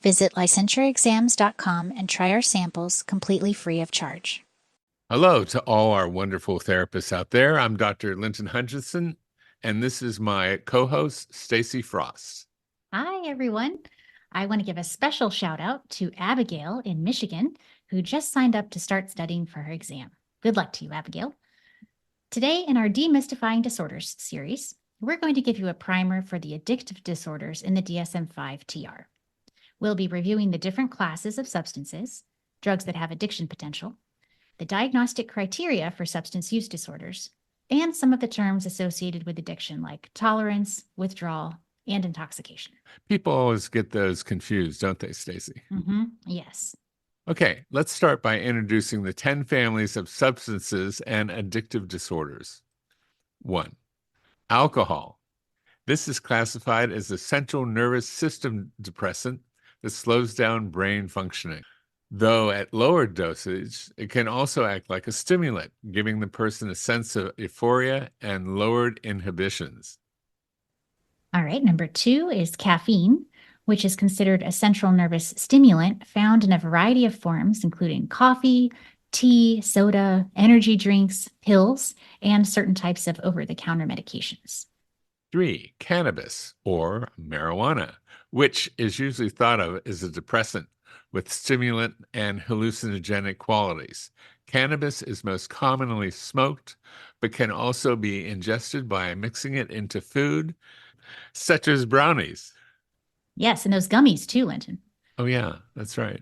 Visit licensuraexams.com and try our samples completely free of charge. Hello to all our wonderful therapists out there. I'm Dr. Linton Hutchinson, and this is my co-host, Stacy Frost. Hi, everyone. I want to give a special shout out to Abigail in Michigan, who just signed up to start studying for her exam. Good luck to you, Abigail. Today, in our Demystifying Disorders series, we're going to give you a primer for the addictive disorders in the DSM-5 TR. We'll be reviewing the different classes of substances, drugs that have addiction potential, the diagnostic criteria for substance use disorders, and some of the terms associated with addiction like tolerance, withdrawal, and intoxication. People always get those confused, don't they, Stacy? Yes. Okay, let's start by introducing the 10 families of substances and addictive disorders. 1. Alcohol. This is classified as a central nervous system depressant that slows down brain functioning. Though at lower dosage, it can also act like a stimulant, giving the person a sense of euphoria and lowered inhibitions. All right, number 2 is caffeine, which is considered a central nervous stimulant found in a variety of forms, including coffee, tea, soda, energy drinks, pills, and certain types of over-the-counter medications. 3. Cannabis, or marijuana, which is usually thought of as a depressant with stimulant and hallucinogenic qualities. Cannabis is most commonly smoked, but can also be ingested by mixing it into food, such as brownies. Yes, and those gummies too, Linton. Oh, yeah, that's right.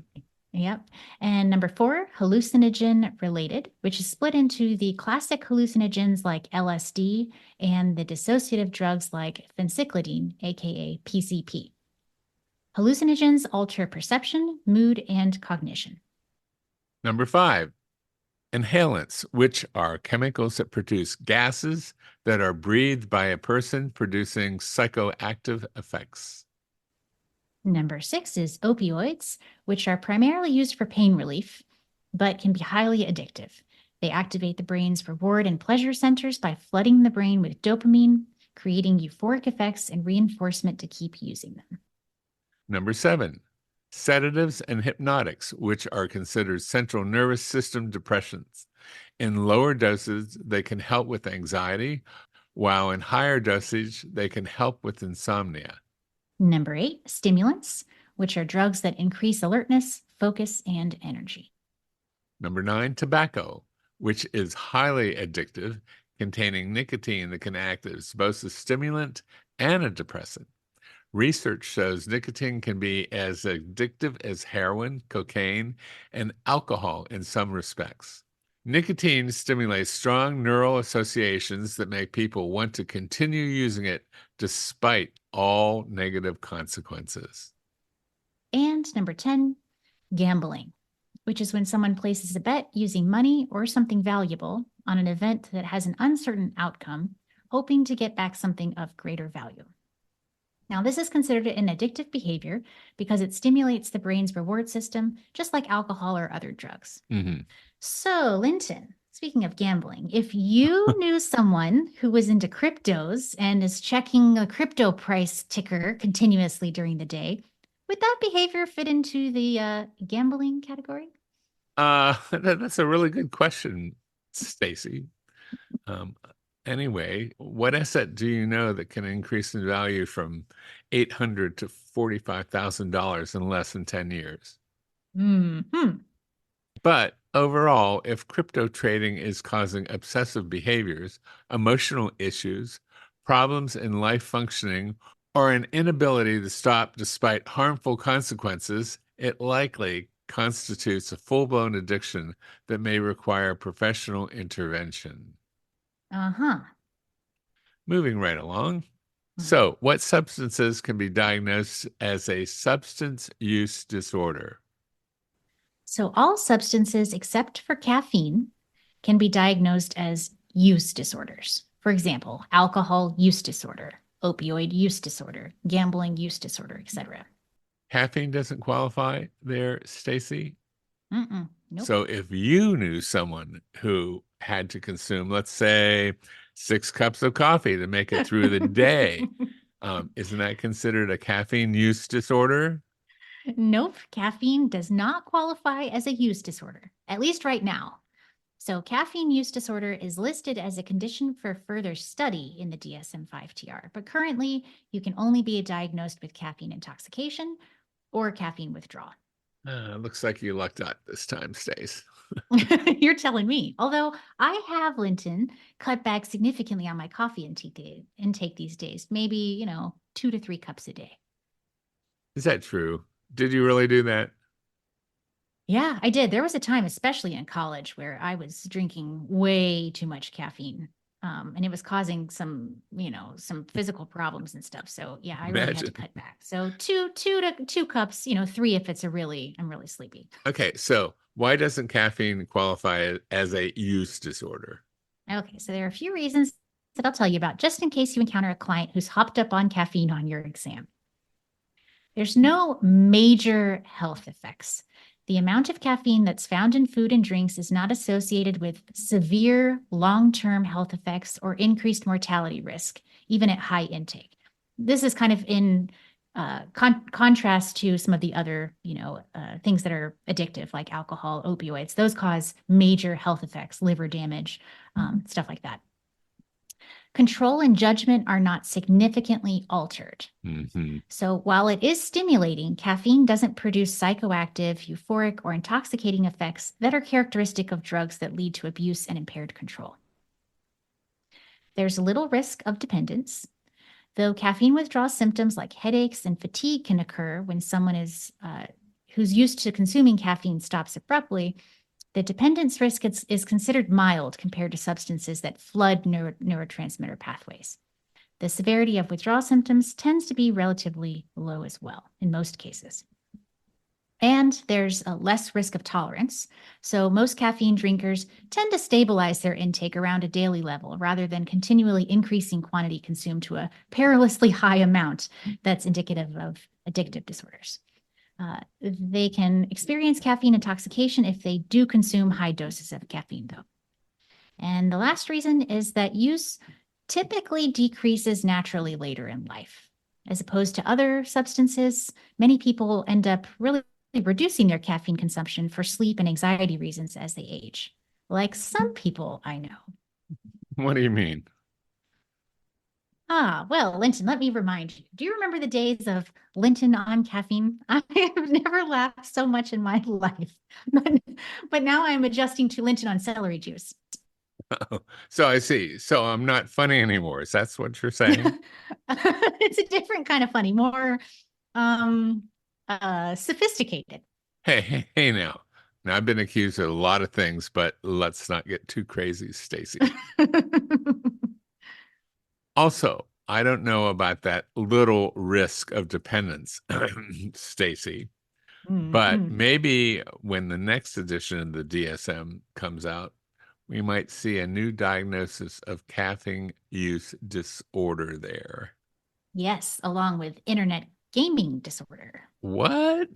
Yep. And number 4, hallucinogen related, which is split into the classic hallucinogens like LSD and the dissociative drugs like phencyclidine, aka PCP. Hallucinogens alter perception, mood, and cognition. Number 5, inhalants, which are chemicals that produce gases that are breathed by a person, producing psychoactive effects. Number 6 is opioids, which are primarily used for pain relief, but can be highly addictive. They activate the brain's reward and pleasure centers by flooding the brain with dopamine, creating euphoric effects and reinforcement to keep using them. Number 7, sedatives and hypnotics, which are considered central nervous system depressants. In lower doses, they can help with anxiety, while in higher dosage, they can help with insomnia. Number 8, stimulants, which are drugs that increase alertness, focus, and energy. Number 9, tobacco, which is highly addictive, containing nicotine that can act as both a stimulant and a depressant. Research shows nicotine can be as addictive as heroin, cocaine, and alcohol in some respects. Nicotine stimulates strong neural associations that make people want to continue using it despite all negative consequences. And number 10, gambling, which is when someone places a bet using money or something valuable on an event that has an uncertain outcome, hoping to get back something of greater value. Now, this is considered an addictive behavior because it stimulates the brain's reward system, just like alcohol or other drugs. So, Linton, speaking of gambling, if you knew someone who was into cryptos and is checking a crypto price ticker continuously during the day, would that behavior fit into the gambling category? That's a really good question, Stacy. Anyway, what asset do you know that can increase in value from $800 to $45,000 in less than 10 years? But overall, if crypto trading is causing obsessive behaviors, emotional issues, problems in life functioning, or an inability to stop despite harmful consequences, it likely constitutes a full-blown addiction that may require professional intervention. Moving right along. So, what substances can be diagnosed as a substance use disorder? So all substances except for caffeine can be diagnosed as use disorders. For example, alcohol use disorder, opioid use disorder, gambling use disorder, etc. Caffeine doesn't qualify there, Stacy? Nope. So if you knew someone who had to consume, let's say, 6 cups of coffee to make it through the day, isn't that considered a caffeine use disorder? Nope, caffeine does not qualify as a use disorder, at least right now. So, caffeine use disorder is listed as a condition for further study in the DSM-5 TR, but currently you can only be diagnosed with caffeine intoxication or caffeine withdrawal. Looks like you lucked out this time, Stace. You're telling me. Although I have, Linton, cut back significantly on my coffee intake these days, maybe, 2 to 3 cups a day. Is that true? Did you really do that? Yeah, I did. There was a time, especially in college, where I was drinking way too much caffeine. And it was causing some physical problems and stuff. So yeah, I really had to Imagine. cut back. So two to 2 cups, 3 if I'm really sleepy. Okay, so why doesn't caffeine qualify as a use disorder? Okay, so there are a few reasons that I'll tell you about just in case you encounter a client who's hopped up on caffeine on your exam. There's no major health effects. The amount of caffeine that's found in food and drinks is not associated with severe long-term health effects or increased mortality risk, even at high intake. This is kind of in contrast to some of the other, things that are addictive, like alcohol, opioids. Those cause major health effects, liver damage, stuff like that. Control and judgment are not significantly altered. Mm-hmm. So while it is stimulating, caffeine doesn't produce psychoactive, euphoric, or intoxicating effects that are characteristic of drugs that lead to abuse and impaired control. There's little risk of dependence, though caffeine withdrawal symptoms like headaches and fatigue can occur when someone who's used to consuming caffeine stops abruptly. The dependence risk is considered mild compared to substances that flood neurotransmitter pathways. The severity of withdrawal symptoms tends to be relatively low as well in most cases. And there's a less risk of tolerance. So most caffeine drinkers tend to stabilize their intake around a daily level rather than continually increasing quantity consumed to a perilously high amount that's indicative of addictive disorders. They can experience caffeine intoxication if they do consume high doses of caffeine, though. And the last reason is that use typically decreases naturally later in life. As opposed to other substances, many people end up really reducing their caffeine consumption for sleep and anxiety reasons as they age, like some people I know. What do you mean? Well, Linton, let me remind you. Do you remember the days of Linton on caffeine? I have never laughed so much in my life. But now I'm adjusting to Linton on celery juice. So I see. So I'm not funny anymore. Is that what you're saying? It's a different kind of funny, more sophisticated. Hey now. Now I've been accused of a lot of things, but let's not get too crazy, Stacy. Also, I don't know about that little risk of dependence, Stacy, but Mm. maybe when the next edition of the DSM comes out, we might see a new diagnosis of caffeine use disorder there. Yes, along with internet gaming disorder. What?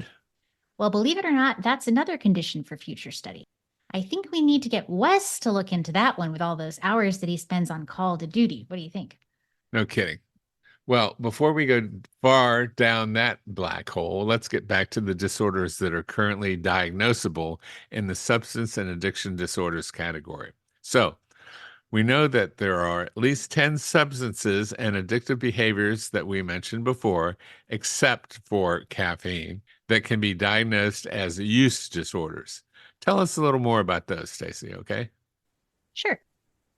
Well, believe it or not, that's another condition for future study. I think we need to get Wes to look into that one with all those hours that he spends on call to duty. What do you think? No kidding. Well, before we go far down that black hole, let's get back to the disorders that are currently diagnosable in the substance and addiction disorders category. So, we know that there are at least 10 substances and addictive behaviors that we mentioned before, except for caffeine, that can be diagnosed as use disorders. Tell us a little more about those, Stacy, okay? Sure.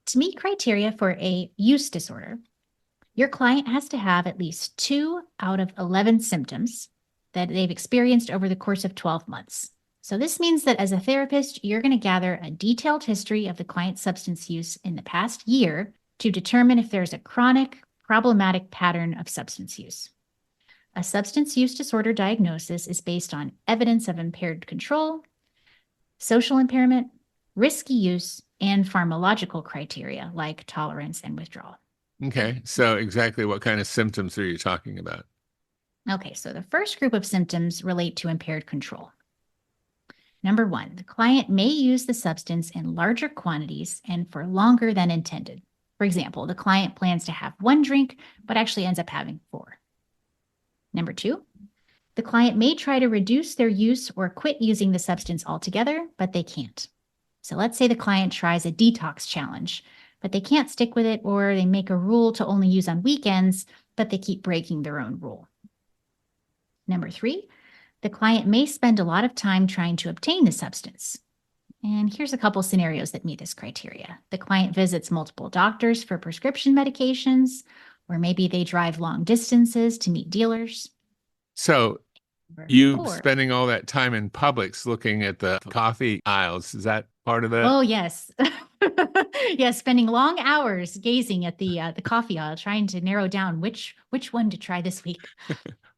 To meet criteria for a use disorder, your client has to have at least 2 out of 11 symptoms that they've experienced over the course of 12 months. So this means that as a therapist, you're going to gather a detailed history of the client's substance use in the past year to determine if there's a chronic, problematic pattern of substance use. A substance use disorder diagnosis is based on evidence of impaired control, social impairment, risky use, and pharmacological criteria like tolerance and withdrawal. Okay, so exactly what kind of symptoms are you talking about? Okay, so the first group of symptoms relate to impaired control. Number 1, the client may use the substance in larger quantities and for longer than intended. For example, the client plans to have 1 drink, but actually ends up having 4. Number 2, The client may try to reduce their use or quit using the substance altogether, but they can't. So let's say the client tries a detox challenge, but they can't stick with it, or they make a rule to only use on weekends, but they keep breaking their own rule. Number 3, the client may spend a lot of time trying to obtain the substance. And here's a couple scenarios that meet this criteria. The client visits multiple doctors for prescription medications, or maybe they drive long distances to meet dealers. So Number you 4. spending all that time in Publix looking at the coffee aisles, is that part of it? Oh, yes. Yes, spending long hours gazing at the coffee aisle, trying to narrow down which one to try this week.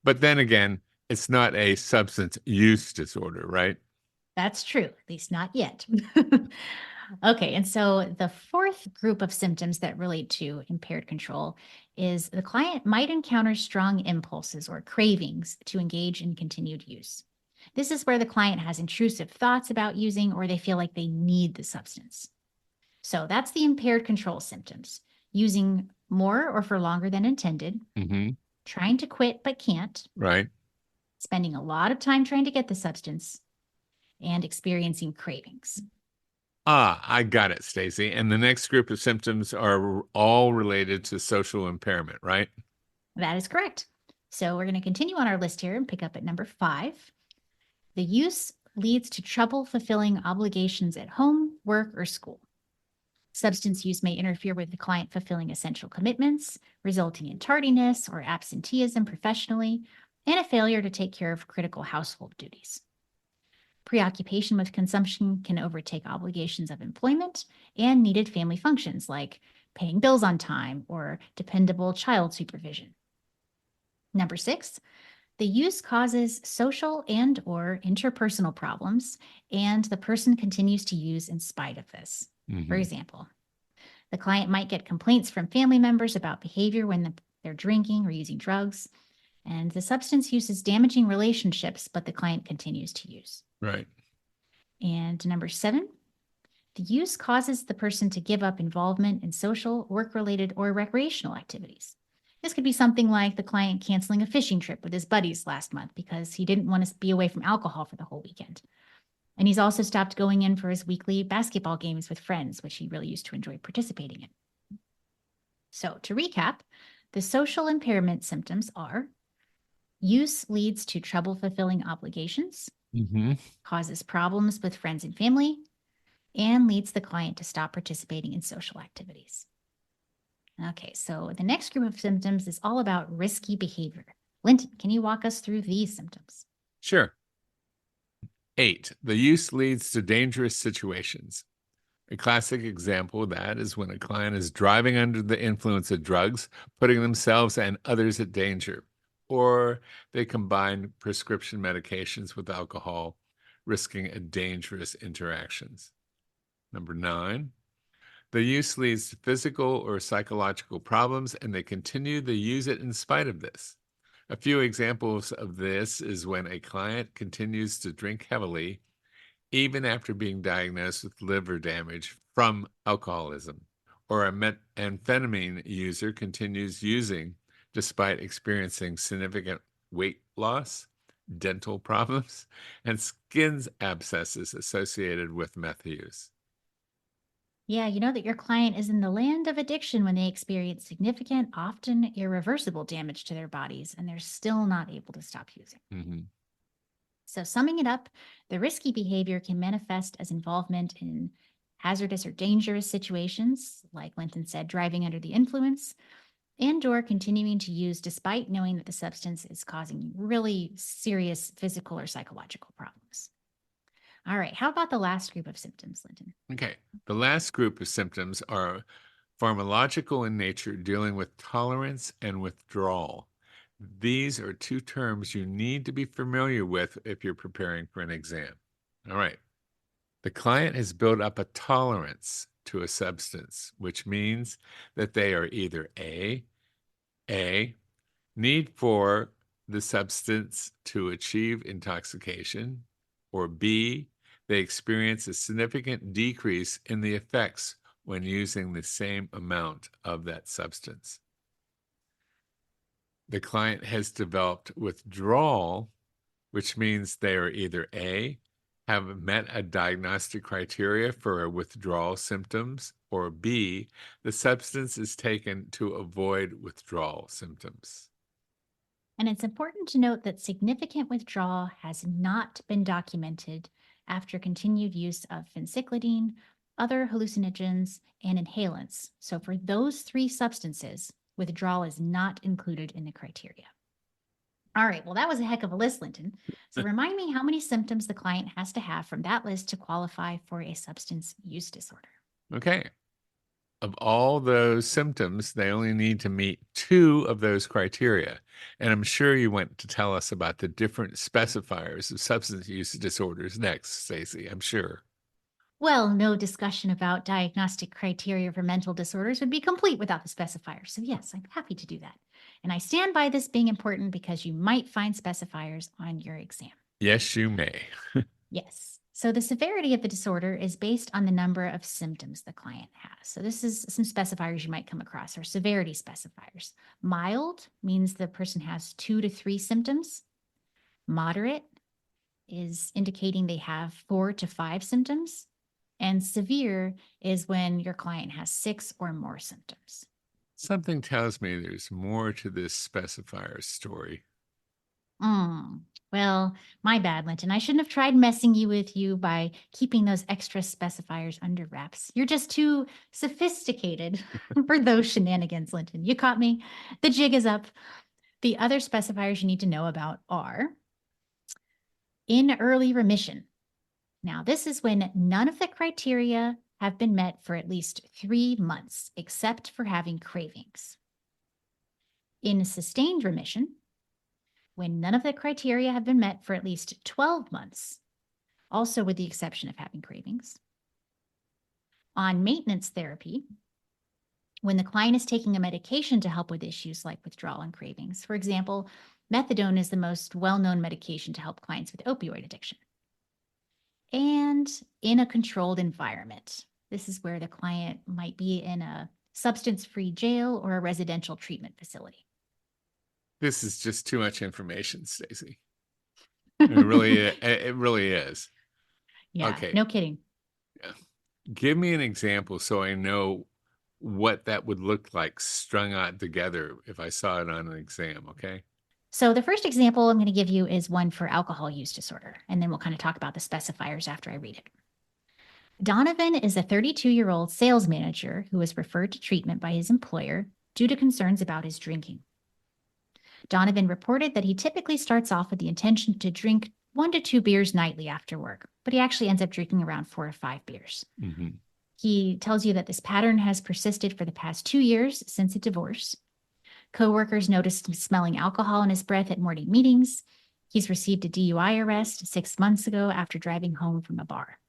But then again, it's not a substance use disorder, right? That's true, at least not yet. Okay, and so the fourth group of symptoms that relate to impaired control is the client might encounter strong impulses or cravings to engage in continued use. This is where the client has intrusive thoughts about using, or they feel like they need the substance. So that's the impaired control symptoms: using more or for longer than intended, Mm-hmm. trying to quit but can't, Right. spending a lot of time trying to get the substance, and experiencing cravings. I got it, Stacy. And the next group of symptoms are all related to social impairment, right? That is correct. So we're going to continue on our list here and pick up at number 5. The use leads to trouble fulfilling obligations at home, work, or school. Substance use may interfere with the client fulfilling essential commitments, resulting in tardiness or absenteeism professionally, and a failure to take care of critical household duties. Preoccupation with consumption can overtake obligations of employment and needed family functions like paying bills on time or dependable child supervision. Number 6, the use causes social and or interpersonal problems, and the person continues to use in spite of this. Mm-hmm. For example, the client might get complaints from family members about behavior when they're drinking or using drugs, and the substance use is damaging relationships, but the client continues to use. Right. And number 7, the use causes the person to give up involvement in social, work-related, or recreational activities. This could be something like the client canceling a fishing trip with his buddies last month because he didn't want to be away from alcohol for the whole weekend. And he's also stopped going in for his weekly basketball games with friends, which he really used to enjoy participating in. So to recap, the social impairment symptoms are: use leads to trouble fulfilling obligations, Mm-hmm. causes problems with friends and family, and leads the client to stop participating in social activities. Okay, so the next group of symptoms is all about risky behavior. Linton, can you walk us through these symptoms? Sure. 8, the use leads to dangerous situations. A classic example of that is when a client is driving under the influence of drugs, putting themselves and others at danger, or they combine prescription medications with alcohol, risking a dangerous interactions. Number 9, the use leads to physical or psychological problems, and they continue to use it in spite of this. A few examples of this is when a client continues to drink heavily even after being diagnosed with liver damage from alcoholism, or an amphetamine user continues using despite experiencing significant weight loss, dental problems, and skin abscesses associated with meth use. Yeah, you know that your client is in the land of addiction when they experience significant, often irreversible damage to their bodies, and they're still not able to stop using. Mm-hmm. So summing it up, the risky behavior can manifest as involvement in hazardous or dangerous situations, like Linton said, driving under the influence, and or continuing to use despite knowing that the substance is causing really serious physical or psychological problems. All right, how about the last group of symptoms, Linton? Okay, the last group of symptoms are pharmacological in nature, dealing with tolerance and withdrawal. These are 2 terms you need to be familiar with if you're preparing for an exam. All right. The client has built up a tolerance to a substance, which means that they are either A, need for the substance to achieve intoxication, or B, they experience a significant decrease in the effects when using the same amount of that substance. The client has developed withdrawal which means they are either A, have met a diagnostic criteria for withdrawal symptoms, or B, the substance is taken to avoid withdrawal symptoms. And it's important to note that significant withdrawal has not been documented after continued use of phencyclidine, other hallucinogens, and inhalants. So for those three substances, withdrawal is not included in the criteria. All right, well, that was a heck of a list, Linton. So remind me how many symptoms the client has to have from that list to qualify for a substance use disorder. Okay. Of all those symptoms, they only need to meet 2 of those criteria. And I'm sure you want to tell us about the different specifiers of substance use disorders next, Stacy. I'm sure. Well, no discussion about diagnostic criteria for mental disorders would be complete without the specifiers. So yes, I'm happy to do that. And I stand by this being important because you might find specifiers on your exam. Yes, you may. Yes. So the severity of the disorder is based on the number of symptoms the client has. So this is some specifiers you might come across, or severity specifiers. Mild means the person has 2 to 3 symptoms. Moderate is indicating they have 4 to 5 symptoms. And severe is when your client has 6 or more symptoms. Something tells me there's more to this specifier story. Well, my bad, Linton. I shouldn't have tried messing with you by keeping those extra specifiers under wraps. You're just too sophisticated for those shenanigans, Linton. You caught me. The jig is up. The other specifiers you need to know about are in early remission. Now, this is when none of the criteria have been met for at least 3 months, except for having cravings. In sustained remission, when none of the criteria have been met for at least 12 months, also with the exception of having cravings. On maintenance therapy, when the client is taking a medication to help with issues like withdrawal and cravings. For example, methadone is the most well-known medication to help clients with opioid addiction. And in a controlled environment. This is where the client might be in a substance-free jail or a residential treatment facility. This is just too much information, Stacy. It really is. Yeah, Okay. no kidding. Yeah. Give me an example so I know what that would look like strung out together if I saw it on an exam, okay? So the first example I'm going to give you is one for alcohol use disorder, and then we'll kind of talk about the specifiers after I read it. Donovan is a 32-year-old sales manager who was referred to treatment by his employer due to concerns about his drinking. Donovan reported that he typically starts off with the intention to drink 1 to 2 beers nightly after work, but he actually ends up drinking around 4 to 5 beers. Mm-hmm. He tells you that this pattern has persisted for the past 2 years since a divorce. Coworkers noticed him smelling alcohol in his breath at morning meetings. He's received a DUI arrest 6 months ago after driving home from a bar.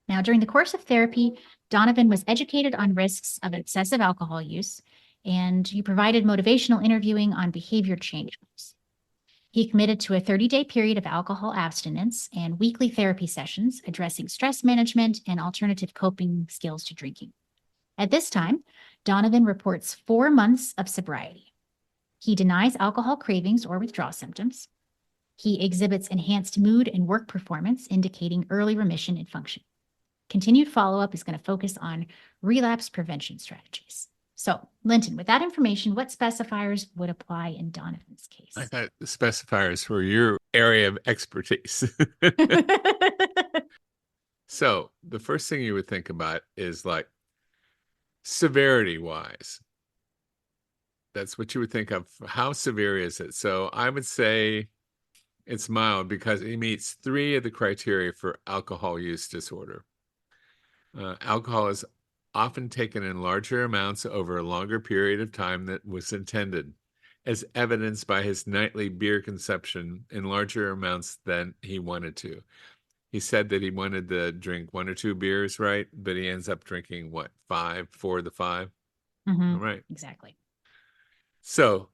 Now, during the course of therapy, Donovan was educated on risks of excessive alcohol use, and he provided motivational interviewing on behavior change goals. He committed to a 30-day period of alcohol abstinence and weekly therapy sessions addressing stress management and alternative coping skills to drinking. At this time, Donovan reports 4 months of sobriety. He denies alcohol cravings or withdrawal symptoms. He exhibits enhanced mood and work performance, indicating early remission and function. Continued follow-up is going to focus on relapse prevention strategies. So, Linton, with that information, what specifiers would apply in Donovan's case? I thought the specifiers were your area of expertise. So the first thing you would think about is like severity-wise. That's what you would think of. How severe is it? So I would say it's mild because it meets 3 of the criteria for alcohol use disorder. Alcohol is often taken in larger amounts over a longer period of time than was intended, as evidenced by his nightly beer consumption in larger amounts than he wanted to. He said that he wanted to drink 1 or 2 beers, right? But he ends up drinking what, 5, 4 of the 5? Mm-hmm. All right. Exactly. So,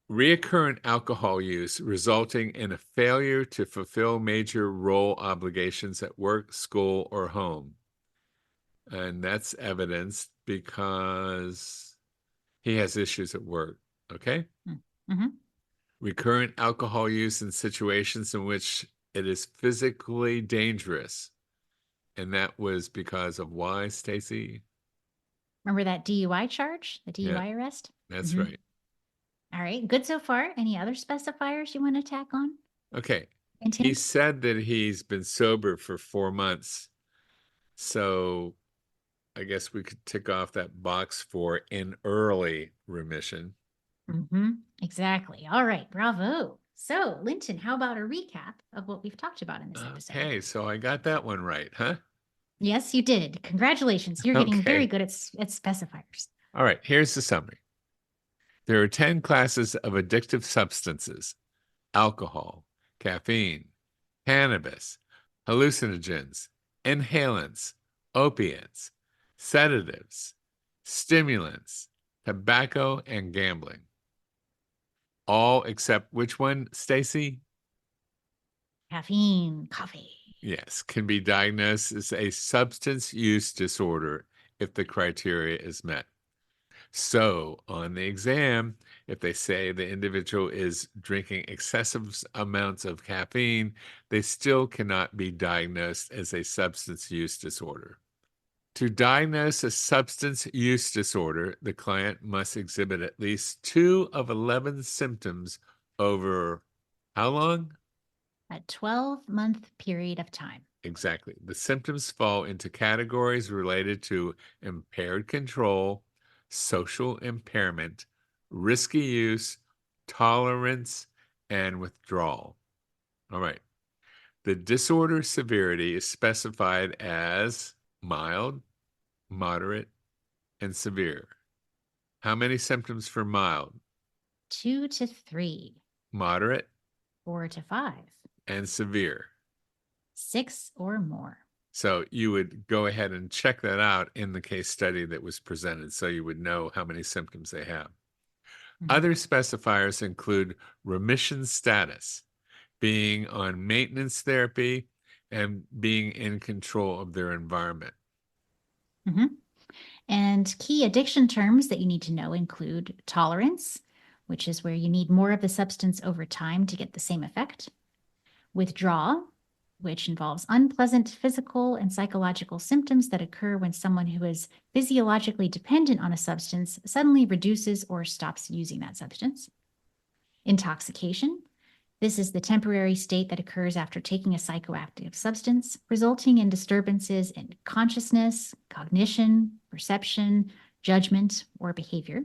reoccurrent alcohol use resulting in a failure to fulfill major role obligations at work, school, or home. And that's evidenced because he has issues at work. Okay. Mm-hmm. Recurrent alcohol use in situations in which it is physically dangerous. And that was because of why, Stacy? Remember that DUI charge, the Yeah, DUI arrest? that's Mhm. right. All right, good so far. Any other specifiers you want to tack on? Okay. He Intent? said that he's been sober for 4 months. So I guess we could tick off that box for in early remission. Exactly. All right, bravo. So, Linton, how about a recap of what we've talked about in this episode? Okay, so I got that one right, huh? Yes, you did. Congratulations. You're getting very Okay. good at specifiers. All right, here's the summary. There are 10 classes of addictive substances: alcohol, caffeine, cannabis, hallucinogens, inhalants, opiates, sedatives, stimulants, tobacco, and gambling. All except which one, Stacy? Caffeine, coffee. Yes, can be diagnosed as a substance use disorder if the criteria is met. So, on the exam, if they say the individual is drinking excessive amounts of caffeine, they still cannot be diagnosed as a substance use disorder. To diagnose a substance use disorder, the client must exhibit at least 2 of 11 symptoms over how long? A 12-month period of time. Exactly. The symptoms fall into categories related to impaired control, social impairment, risky use, tolerance, and withdrawal. All right. The disorder severity is specified as mild, moderate, and severe. How many symptoms for mild? 2 to 3. Moderate, 4 to 5. and severe. 6 or more. So you would go ahead and check that out in the case study that was presented so you would know how many symptoms they have. Other specifiers include remission status, being on maintenance therapy, and being in control of their environment. And key addiction terms that you need to know include tolerance, which is where you need more of the substance over time to get the same effect. Withdrawal, which involves unpleasant physical and psychological symptoms that occur when someone who is physiologically dependent on a substance suddenly reduces or stops using that substance. Intoxication. This is the temporary state that occurs after taking a psychoactive substance, resulting in disturbances in consciousness, cognition, perception, judgment, or behavior.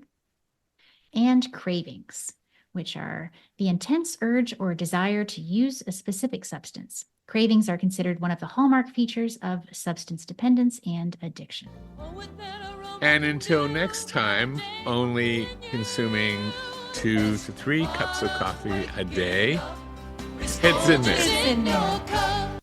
And cravings, which are the intense urge or desire to use a specific substance. Cravings are considered one of the hallmark features of substance dependence and addiction. And until next time, only consuming 2 to 3 cups of coffee a day. It's in there. It's in there.